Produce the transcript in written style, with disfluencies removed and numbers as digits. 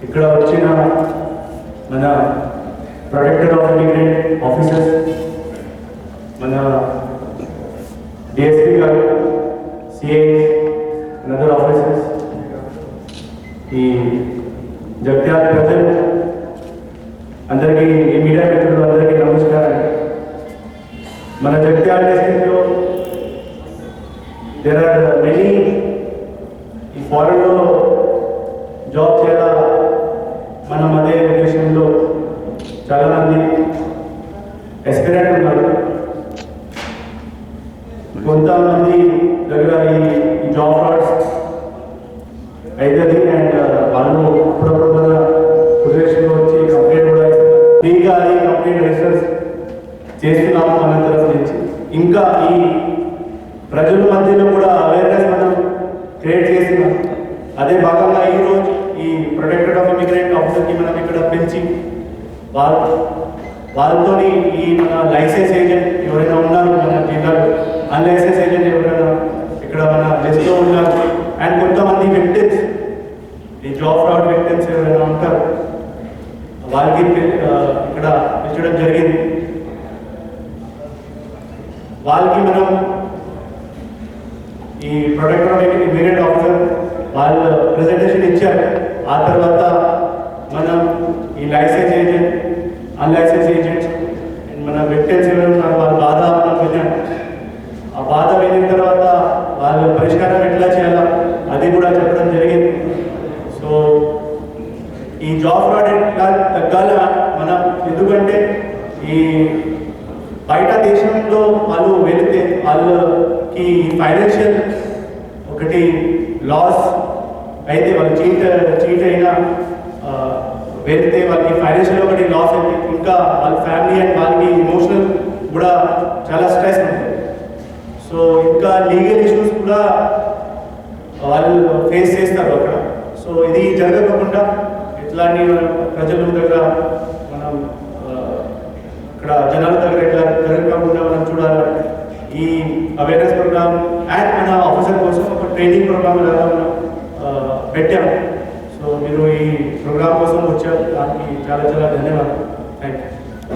ఇక్కడ వచ్చిన మన ప్రొటెక్టర్ ఆఫ్ ఇమిగ్రెంట్ ఆఫీసర్స్, మన డిఎస్పీ గారు, సిఐస్ అండ్ అదర్ ఆఫీసర్స్, ఈ జగిత్యాల ప్రజలు అందరికీ, ఈ మీడియా మిత్రులు అందరికీ నమస్కారం. మన జగిత్యాల డిస్ట్రిక్ట్లో దేర్ ఆర్ మెనీ ఈ ఫారెన్లో జాబ్ చేయాల మనం అదే ఉద్దేశంలో చాలామంది ఎస్పిరెంట్ ఉన్నారు. కొంతమంది దగ్గర ఈ జాబ్ ఫ్రాడ్స్ అవుతుంది అండ్ వాళ్ళు అప్పుడప్పుడు మన ఉద్దేశంలో వచ్చి కంప్లైంట్ కూడా ఫ్రీగా అది కంప్లైంట్ రిజిస్టర్ చేస్తున్నాము మన తరఫు నుంచి. ఇంకా ఈ ప్రజల మధ్యలో కూడా అవేర్నెస్ మనం క్రియేట్ చేస్తున్నాం. అదే భాగంగా ఈరోజు ఈ ప్రొటెక్టర్ ఆఫ్ ఇమిగ్రెంట్ ఆఫీసర్కి మనం ఇక్కడ పెంచి వాళ్ళతో ఈ మన లైసెన్స్ ఏజెంట్ ఎవరైనా ఉన్నారు మన జిల్లాలో, అన్లైసెన్స్ ఏజెంట్ ఎవరైనా ఇక్కడ మన లిస్ట్లో ఉన్నారు అండ్ కొంతమంది విక్టిమ్స్, ఈ జాబ్ ఫ్రాడ్ విక్టిమ్స్ ఎవరైనా ఉంటారు, వాళ్ళకి ఇక్కడ పెంచడం జరిగింది. వాళ్ళకి మనం ఈ ప్రొటెక్టర్ ఆఫ్ ఇమిగ్రెంట్ ఆఫీసర్ వాళ్ళు ప్రెజెంటేషన్ ఇచ్చారు. ఆ తర్వాత మనం ఈ licence agent, unlicensed agents and మన విక్టిమ్స్ ఎవరు ఉన్నారు వాళ్ళ బాధ మనం విన్నాం. ఆ బాధ వినిన తర్వాత వాళ్ళ పరిష్కారం ఎట్లా చేయాలా అది కూడా చెప్పడం జరిగింది. సో ఈ జాబ్ ఫ్రాడ్ ఎట్లా తగ్గాల మనం, ఎందుకంటే ఈ బయట దేశంలో వాళ్ళు వెళితే వాళ్ళకి ఫైనాన్షియల్ ఒకటి లాస్ అయితే, వాళ్ళు చీట్ అయినా వెళ్తే వాళ్ళకి ఫైనాన్షియల్ ఒకటి లాస్ అయితే, ఇంకా వాళ్ళ ఫ్యామిలీ అండ్ వాళ్ళకి ఎమోషనల్ కూడా చాలా స్ట్రెస్ ఉంటుంది. సో ఇంకా లీగల్ ఇష్యూస్ కూడా వాళ్ళు ఫేస్ చేస్తారు అక్కడ. సో ఇది జరగకుండా ఇట్లాంటి ప్రజల దగ్గర మనం ఇక్కడ జనాల దగ్గర ఇట్లా జరగకుండా మనం చూడాలి. ఈ అవేర్నెస్ ప్రోగ్రామ్ అండ్ మన ఆఫీసర్ కోసం ఒక ట్రైనింగ్ ప్రోగ్రామ్ లాగా మనం పెట్టాము. సో మీరు ఈ ప్రోగ్రామ్ కోసం వచ్చారు, దానికి చాలా చాలా ధన్యవాదాలు. Thank you.